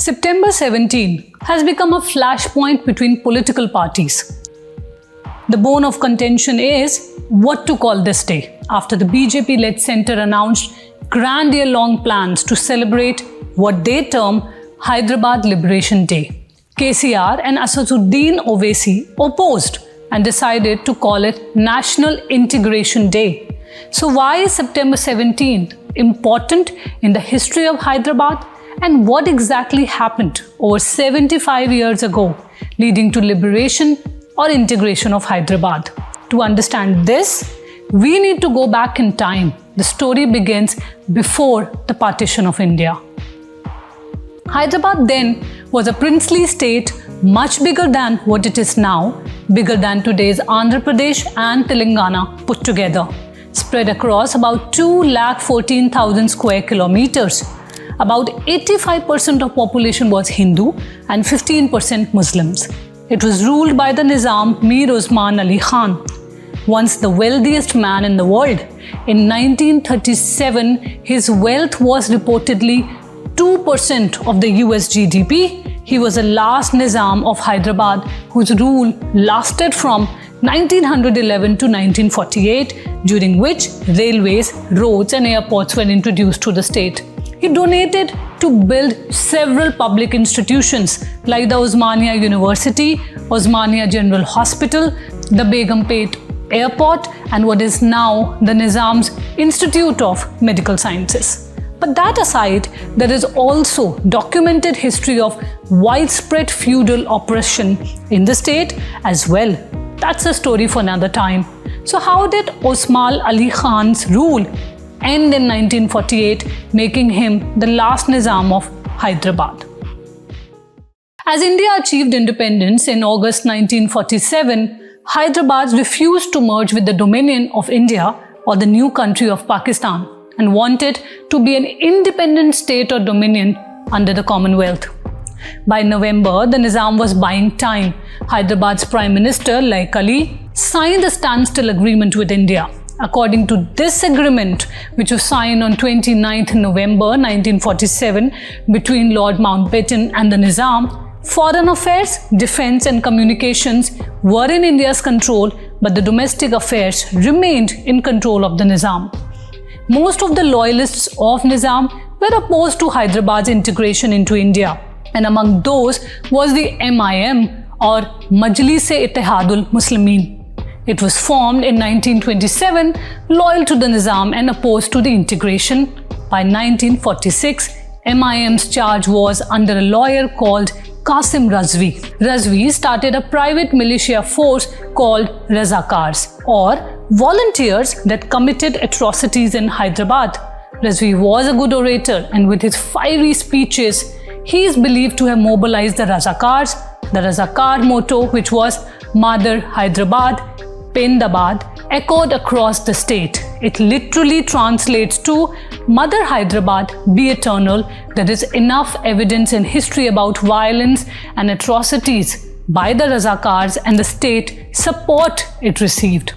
September 17 has become a flashpoint between political parties. The bone of contention is what to call this day, after the BJP-led centre announced grand year-long plans to celebrate what they term Hyderabad Liberation Day. KCR and Asaduddin Owaisi opposed and decided to call it National Integration Day. So why is September 17th important in the history of Hyderabad, and what exactly happened over 75 years ago leading to liberation or integration of Hyderabad? To understand this, we need to go back in time. The story begins before the partition of India. Hyderabad then was a princely state much bigger than what it is now, bigger than today's Andhra Pradesh and Telangana put together, spread across about 214,000 square kilometers. About 85% of population was Hindu and 15% Muslims. It was ruled by the Nizam Mir Osman Ali Khan, once the wealthiest man in the world. In 1937, his wealth was reportedly 2% of the US GDP. He was the last Nizam of Hyderabad whose rule lasted from 1911 to 1948, during which railways, roads and airports were introduced to the state. He donated to build several public institutions like the Osmania University, Osmania General Hospital, the Begumpet Airport and what is now the Nizam's Institute of Medical Sciences. But that aside, there is also documented history of widespread feudal oppression in the state as well. That's a story for another time. So how did Osman Ali Khan's rule end in 1948, making him the last Nizam of Hyderabad? As India achieved independence in August 1947, Hyderabad refused to merge with the Dominion of India or the new country of Pakistan and wanted to be an independent state or dominion under the Commonwealth. By November, the Nizam was buying time. Hyderabad's Prime Minister Laeeq Ali signed a standstill agreement with India. According to this agreement, which was signed on 29th November 1947 between Lord Mountbatten and the Nizam, foreign affairs, defence and communications were in India's control, but the domestic affairs remained in control of the Nizam. Most of the loyalists of Nizam were opposed to Hyderabad's integration into India, and among those was the MIM or Majlis-e-Ittehadul Muslimin. It was formed in 1927, loyal to the Nizam and opposed to the integration. By 1946, MIM's charge was under a lawyer called Qasim Razvi. Razvi started a private militia force called Razakars, or volunteers that committed atrocities in Hyderabad. Razvi was a good orator, and with his fiery speeches, he is believed to have mobilized the Razakars. The Razakar motto, which was Madar Hyderabad, Pendabad, echoed across the state. It literally translates to Mother Hyderabad, be eternal. There is enough evidence in history about violence and atrocities by the Razakars, and the state support it received.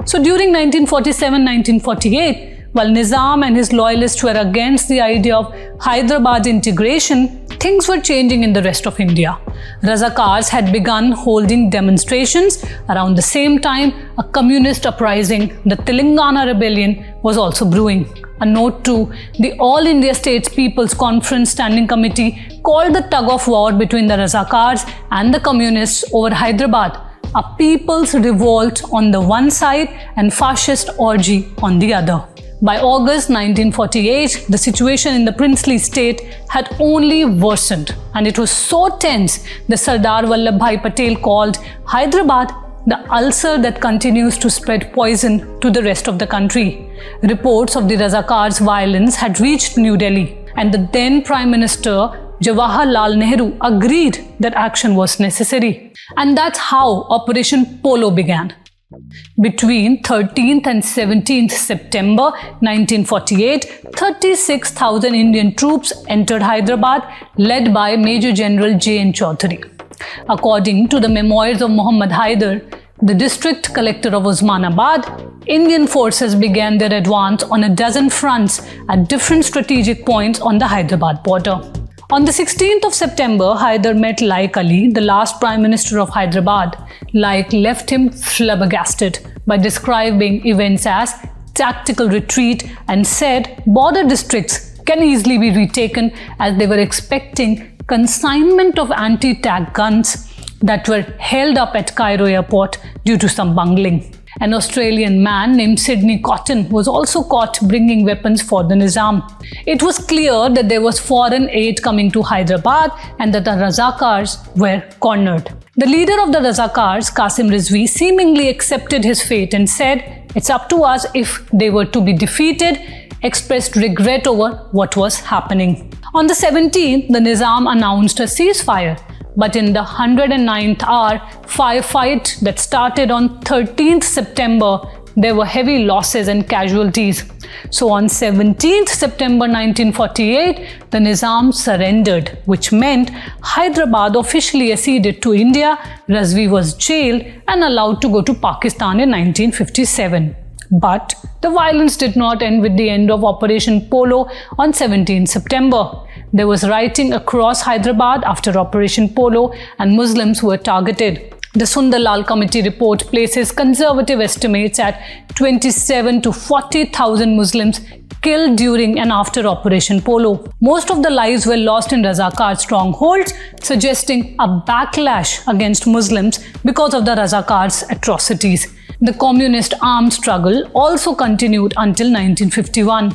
So during 1947-1948, while Nizam and his loyalists were against the idea of Hyderabad integration, things were changing in the rest of India. Razakars had begun holding demonstrations. Around the same time, a communist uprising, the Telangana rebellion, was also brewing. A note to the All India States People's Conference Standing Committee called the tug of war between the Razakars and the communists over Hyderabad a people's revolt on the one side and fascist orgy on the other. By August 1948, the situation in the princely state had only worsened, and it was so tense that Sardar Vallabhbhai Patel called Hyderabad the ulcer that continues to spread poison to the rest of the country. Reports of the Razakars' violence had reached New Delhi, and the then Prime Minister Jawaharlal Nehru agreed that action was necessary. And that's how Operation Polo began. Between 13th and 17th September 1948, 36,000 Indian troops entered Hyderabad, led by Major General J.N. Chaudhary. According to the memoirs of Muhammad Haider, the district collector of Osmanabad, Indian forces began their advance on a dozen fronts at different strategic points on the Hyderabad border. On the 16th of September, Hyder met Laeeq Ali, the last Prime Minister of Hyderabad. Laeeq left him flabbergasted by describing events as tactical retreat and said border districts can easily be retaken as they were expecting consignment of anti-tank guns that were held up at Cairo airport due to some bungling. An Australian man named Sydney Cotton was also caught bringing weapons for the Nizam. It was clear that there was foreign aid coming to Hyderabad and that the Razakars were cornered. The leader of the Razakars, Qasim Rizvi, seemingly accepted his fate and said, "It's up to us if they were to be defeated," expressed regret over what was happening. On the 17th, the Nizam announced a ceasefire. But in the 109th hour firefight that started on 13th September, there were heavy losses and casualties. So on 17th September 1948, the Nizam surrendered, which meant Hyderabad officially acceded to India. Rizvi was jailed and allowed to go to Pakistan in 1957. But the violence did not end with the end of Operation Polo on 17 September. There was rioting across Hyderabad after Operation Polo and Muslims were targeted. The Sundarlal Committee report places conservative estimates at 27 to 40,000 Muslims killed during and after Operation Polo. Most of the lives were lost in Razakar strongholds, suggesting a backlash against Muslims because of the Razakars' atrocities. The communist armed struggle also continued until 1951.